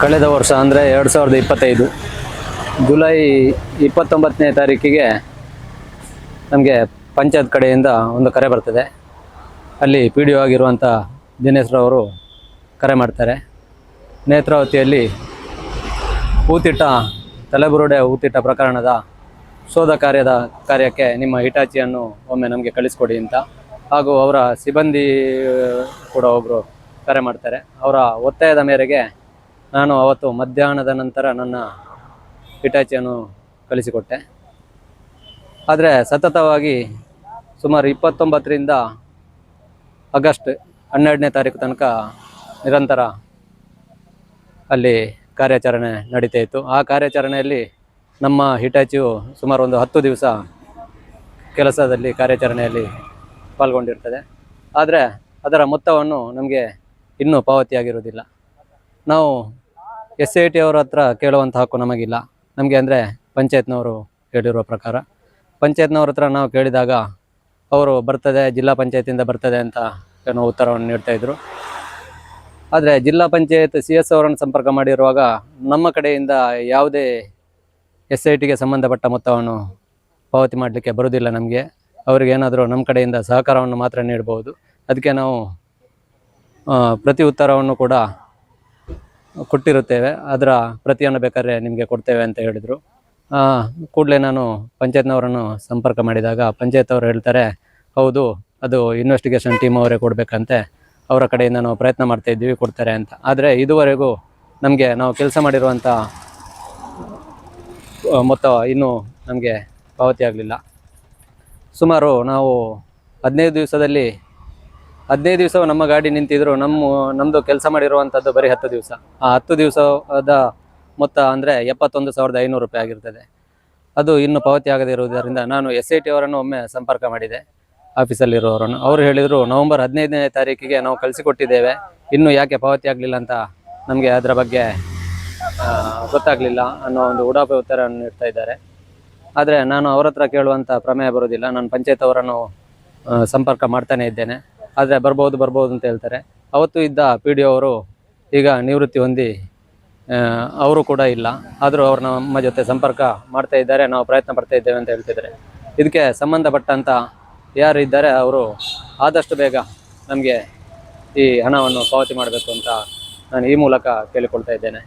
ಕಳೆದ ವರ್ಷ ಅಂದರೆ 2025 ಜುಲೈ 29ನೇ ತಾರೀಕಿಗೆ ನಮಗೆ ಪಂಚಾಯತ್ ಕಡೆಯಿಂದ ಒಂದು ಕರೆ ಬರ್ತದೆ. ಅಲ್ಲಿ ಪಿ ಡಿ ಒ ಆಗಿರುವಂಥ ದಿನೇಶ್ರವರು ಕರೆ ಮಾಡ್ತಾರೆ. ನೇತ್ರಾವತಿಯಲ್ಲಿ ಊತಿಟ್ಟ ತಲೆಬುರುಡೆ ಊತಿಟ್ಟ ಪ್ರಕರಣದ ಶೋಧ ಕಾರ್ಯಕ್ಕೆ ನಿಮ್ಮ ಹಿಟಾಚಿಯನ್ನು ಒಮ್ಮೆ ನಮಗೆ ಕಳಿಸ್ಕೊಡಿ ಅಂತ. ಹಾಗೂ ಅವರ ಸಿಬ್ಬಂದಿ ಕೂಡ ಒಬ್ಬರು ಕರೆ ಮಾಡ್ತಾರೆ. ಅವರ ಒತ್ತಾಯದ ಮೇರೆಗೆ ನಾನು ಅವತ್ತು ಮಧ್ಯಾಹ್ನದ ನಂತರ ನನ್ನ ಹಿಟಾಚಿಯನ್ನು ಕಳಿಸಿಕೊಟ್ಟೆ. ಆದರೆ ಸತತವಾಗಿ ಸುಮಾರು 29ರಿಂದ ಆಗಸ್ಟ್ 12ನೇ ತಾರೀಕು ತನಕ ನಿರಂತರ ಅಲ್ಲಿ ಕಾರ್ಯಾಚರಣೆ ನಡೀತಾ ಇತ್ತು. ಆ ಕಾರ್ಯಾಚರಣೆಯಲ್ಲಿ ನಮ್ಮ ಹಿಟಾಚಿಯು ಸುಮಾರು ಒಂದು 10 ದಿವಸ ಕೆಲಸದಲ್ಲಿ ಕಾರ್ಯಾಚರಣೆಯಲ್ಲಿ ಪಾಲ್ಗೊಂಡಿರ್ತದೆ. ಆದರೆ ಅದರ ಮೊತ್ತವನ್ನು ನಮಗೆ ಇನ್ನೂ ಪಾವತಿಯಾಗಿರುವುದಿಲ್ಲ. ನಾವು SIT ಅವರ ಹತ್ರ ಕೇಳುವಂಥ ಹಕ್ಕು ನಮಗಿಲ್ಲ. ನಮಗೆ ಅಂದರೆ ಪಂಚಾಯತ್ನವರು ಹೇಳಿರುವ ಪ್ರಕಾರ ಪಂಚಾಯತ್ನವ್ರ ಹತ್ರ ನಾವು ಕೇಳಿದಾಗ ಅವರು ಬರ್ತದೆ, ಜಿಲ್ಲಾ ಪಂಚಾಯತಿಂದ ಬರ್ತದೆ ಅಂತ ಏನೋ ಉತ್ತರವನ್ನು ನೀಡ್ತಾಯಿದ್ರು. ಆದರೆ ಜಿಲ್ಲಾ ಪಂಚಾಯತ್ CS ಅವರನ್ನು ಸಂಪರ್ಕ ಮಾಡಿರುವಾಗ ನಮ್ಮ ಕಡೆಯಿಂದ ಯಾವುದೇ SITಗೆ ಸಂಬಂಧಪಟ್ಟ ಮೊತ್ತವನ್ನು ಪಾವತಿ ಮಾಡಲಿಕ್ಕೆ ಬರುವುದಿಲ್ಲ. ನಮಗೆ ಅವರಿಗೇನಾದರೂ ನಮ್ಮ ಕಡೆಯಿಂದ ಸಹಕಾರವನ್ನು ಮಾತ್ರ ನೀಡಬಹುದು. ಅದಕ್ಕೆ ನಾವು ಪ್ರತಿ ಉತ್ತರವನ್ನು ಕೂಡ ಕೊಟ್ಟಿರುತ್ತೇವೆ, ಅದರ ಪ್ರತಿಯನ್ನು ಬೇಕಾದ್ರೆ ನಿಮಗೆ ಕೊಡ್ತೇವೆ ಅಂತ ಹೇಳಿದರು. ಕೂಡಲೇ ನಾನು ಪಂಚಾಯತ್ನವರನ್ನು ಸಂಪರ್ಕ ಮಾಡಿದಾಗ ಪಂಚಾಯತ್ ಅವರು ಹೇಳ್ತಾರೆ, ಹೌದು ಅದು ಇನ್ವೆಸ್ಟಿಗೇಷನ್ ಟೀಮ್ ಅವರೇ ಕೊಡಬೇಕಂತೆ, ಅವರ ಕಡೆಯಿಂದ ನಾವು ಪ್ರಯತ್ನ ಮಾಡ್ತಾ ಇದ್ದೀವಿ, ಕೊಡ್ತಾರೆ ಅಂತ. ಆದರೆ ಇದುವರೆಗೂ ನಮಗೆ ನಾವು ಕೆಲಸ ಮಾಡಿರುವಂಥ ಮೊತ್ತ ಇನ್ನೂ ನಮಗೆ ಪಾವತಿ ಆಗಲಿಲ್ಲ. ಸುಮಾರು ನಾವು 15 ದಿವಸ ನಮ್ಮ ಗಾಡಿ ನಿಂತಿದ್ರು. ನಮ್ಮದು ಕೆಲಸ ಮಾಡಿರುವಂಥದ್ದು ಬರೀ 10 ದಿವಸ. ಆ 10 ದಿವಸದ ಮೊತ್ತ ಅಂದರೆ 71,500 ರೂಪಾಯಿ ಆಗಿರ್ತದೆ. ಅದು ಇನ್ನೂ ಪಾವತಿ ಆಗದೇ ಇರುವುದರಿಂದ ನಾನು SIT ಅವರನ್ನು ಒಮ್ಮೆ ಸಂಪರ್ಕ ಮಾಡಿದೆ, ಆಫೀಸಲ್ಲಿರುವವರನ್ನು. ಅವರು ಹೇಳಿದರು, ನವೆಂಬರ್ 15ನೇ ತಾರೀಕಿಗೆ ನಾವು ಕಳಿಸಿಕೊಟ್ಟಿದ್ದೇವೆ, ಇನ್ನೂ ಯಾಕೆ ಪಾವತಿ ಆಗಲಿಲ್ಲ ಅಂತ ನಮಗೆ ಅದರ ಬಗ್ಗೆ ಗೊತ್ತಾಗಲಿಲ್ಲ ಅನ್ನೋ ಒಂದು ಉಡಾಫೆ ಉತ್ತರವನ್ನು ನೀಡ್ತಾ ಇದ್ದಾರೆ. ಆದರೆ ನಾನು ಅವರ ಹತ್ರ ಕೇಳುವಂಥ ಪ್ರಮೇಯ ಬರೋದಿಲ್ಲ. ನಾನು ಪಂಚಾಯತ್ ಅವರನ್ನು ಸಂಪರ್ಕ ಮಾಡ್ತಾನೆ ಇದ್ದೇನೆ, ಆದರೆ ಬರ್ಬೋದು ಅಂತ ಹೇಳ್ತಾರೆ. ಅವತ್ತು ಇದ್ದ PDO ಅವರು ಈಗ ನಿವೃತ್ತಿ ಹೊಂದಿ ಅವರು ಕೂಡ ಇಲ್ಲ. ಆದರೂ ಅವರು ನಮ್ಮ ಜೊತೆ ಸಂಪರ್ಕ ಮಾಡ್ತಾ ಇದ್ದಾರೆ, ನಾವು ಪ್ರಯತ್ನ ಪಡ್ತಾ ಇದ್ದೇವೆ ಅಂತ ಹೇಳ್ತಿದ್ದಾರೆ. ಇದಕ್ಕೆ ಸಂಬಂಧಪಟ್ಟಂಥ ಯಾರು ಇದ್ದಾರೆ ಅವರು ಆದಷ್ಟು ಬೇಗ ನಮಗೆ ಈ ಹಣವನ್ನು ಪಾವತಿ ಮಾಡಬೇಕು ಅಂತ ನಾನು ಈ ಮೂಲಕ ಕೇಳಿಕೊಳ್ತಾ ಇದ್ದೇನೆ.